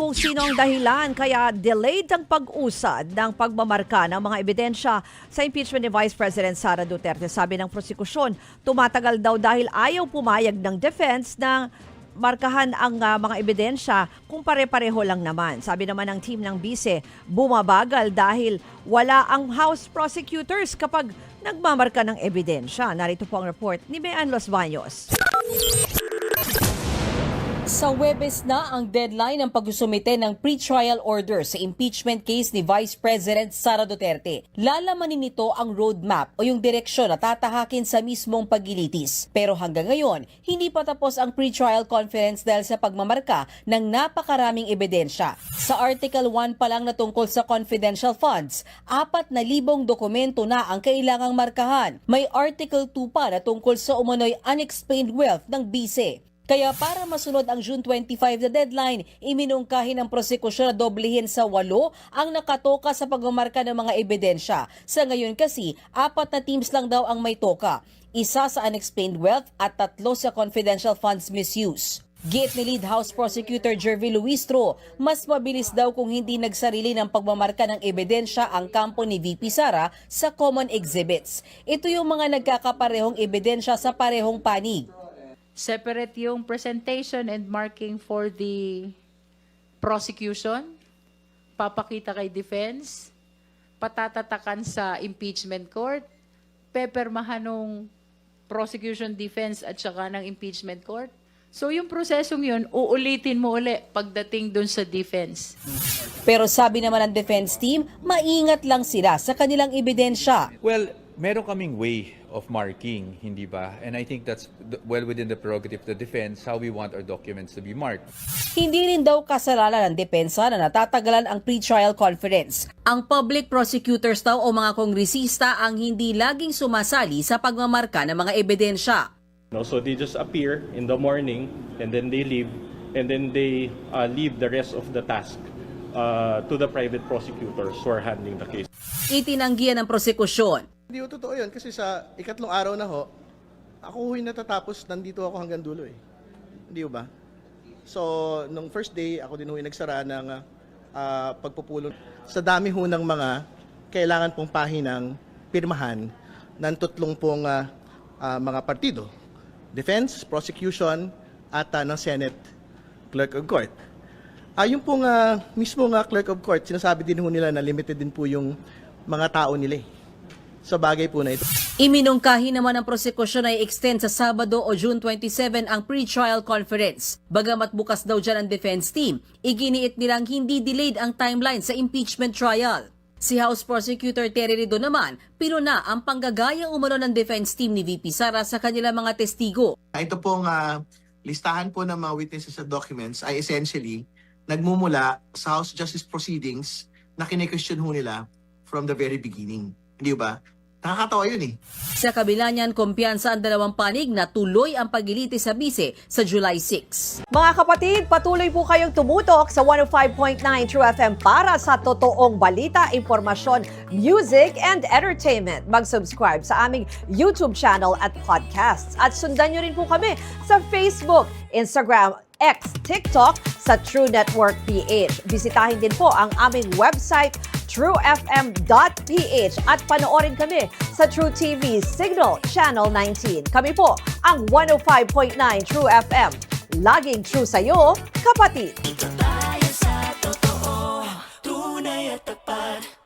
kung sino ang dahilan kaya delayed ang pag-usad ng pagmamarka ng mga ebidensya sa impeachment ni Vice President Sara Duterte. Sabi ng prosekusyon, tumatagal daw dahil ayaw pumayag ng defense na markahan ang mga ebidensya kung pare-pareho lang naman. Sabi naman ng team ng bise, bumabagal dahil wala ang House prosecutors kapag nagmamarka ng ebidensya. Narito po ang report ni Bean Los Baños. Sa Huwebes na ang deadline ng pagsusumite ng pre-trial order sa impeachment case ni Vice President Sara Duterte. Lalamanin nito ang roadmap o yung direksyon na tatahakin sa mismong paglilitis. Pero hanggang ngayon, hindi pa tapos ang pre-trial conference dahil sa pagmamarka ng napakaraming ebidensya. Sa Article 1 pa lang na tungkol sa confidential funds, 4,000 dokumento na ang kailangang markahan. May Article 2 pa na tungkol sa umano'y unexplained wealth ng bise. Kaya para masunod ang June 25 na deadline, iminungkahi ng prosekusyon na doblehin sa 8 ang nakatoka sa pagmamarka ng mga ebidensya. Sa ngayon kasi, 4 na teams lang daw ang may toka. 1 sa unexplained wealth at 3 sa confidential funds misuse. Giit ni Lead House Prosecutor Jervy Luistro, mas mabilis daw kung hindi nagsarili ng pagmamarka ng ebidensya ang kampo ni VP Sara sa common exhibits. Ito yung mga nagkakaparehong ebidensya sa parehong panig. Separate yung presentation and marking for the prosecution, papakita kay defense, patatatakan sa impeachment court, pepermahan ng prosecution, defense at saka ng impeachment court. So yung prosesong yun, uulitin mo uli pagdating dun sa defense. Pero sabi naman ng defense team, maingat lang sila sa kanilang ebidensya. Well, meron kaming way of marking, hindi ba? And I think that's well within the prerogative of the defense how we want our documents to be marked. Hindi rin daw kasalanan ng depensa na natatagalan ang pre-trial conference. Ang public prosecutors daw o mga kongresista ang hindi laging sumasali sa pagmamarka ng mga ebidensya. So they just appear in the morning and then they leave and then they leave the rest of the task to the private prosecutors who are handling the case. Itinanggihan ng prosekusyon. Hindi ho totoo yun kasi sa ikatlong araw na ho, ako ho'y natatapos, nandito ako hanggang dulo eh. Hindi ho ba? So, nung first day, ako din ho'y nagsara ng pagpupulong. Sa dami ho ng mga kailangan pong pahinang pirmahan ng 3 pong mga partido. Defense, prosecution, at ng Senate Clerk of Court. Yung pong mismong Clerk of Court, sinasabi din ho nila na limited din po yung mga tao nila eh. Sa bagay po na ito. Iminungkahi naman ng prosekusyon ay extend sa Sabado o June 27 ang pre-trial conference. Bagamat bukas daw dyan ang defense team, iginiit nilang hindi delayed ang timeline sa impeachment trial. Si House Prosecutor Terry Redo naman, pinuna ang panggagaya umano ng defense team ni VP Sara sa kanilang mga testigo. Ito pong listahan po ng mga witnesses at documents ay essentially nagmumula sa House Justice Proceedings na kine-question ho nila from the very beginning. Hindi ba? Nakakatawa yun eh. Sa kabila niyan, kumpiyansa ang dalawang panig na tuloy ang paglilitis sa bise sa July 6. Mga kapatid, patuloy po kayong tumutok sa 105.9 True FM para sa totoong balita, impormasyon, music, and entertainment. Mag-subscribe sa aming YouTube channel at podcasts. At sundan nyo rin po kami sa Facebook, Instagram, X, TikTok sa True Network PH. Bisitahin din po ang aming website truefm.ph at panoorin kami sa True TV Signal Channel 19. Kami po ang 105.9 True FM. Laging true sa'yo, kapatid. Ito tayo sa totoo, tunay at tapat.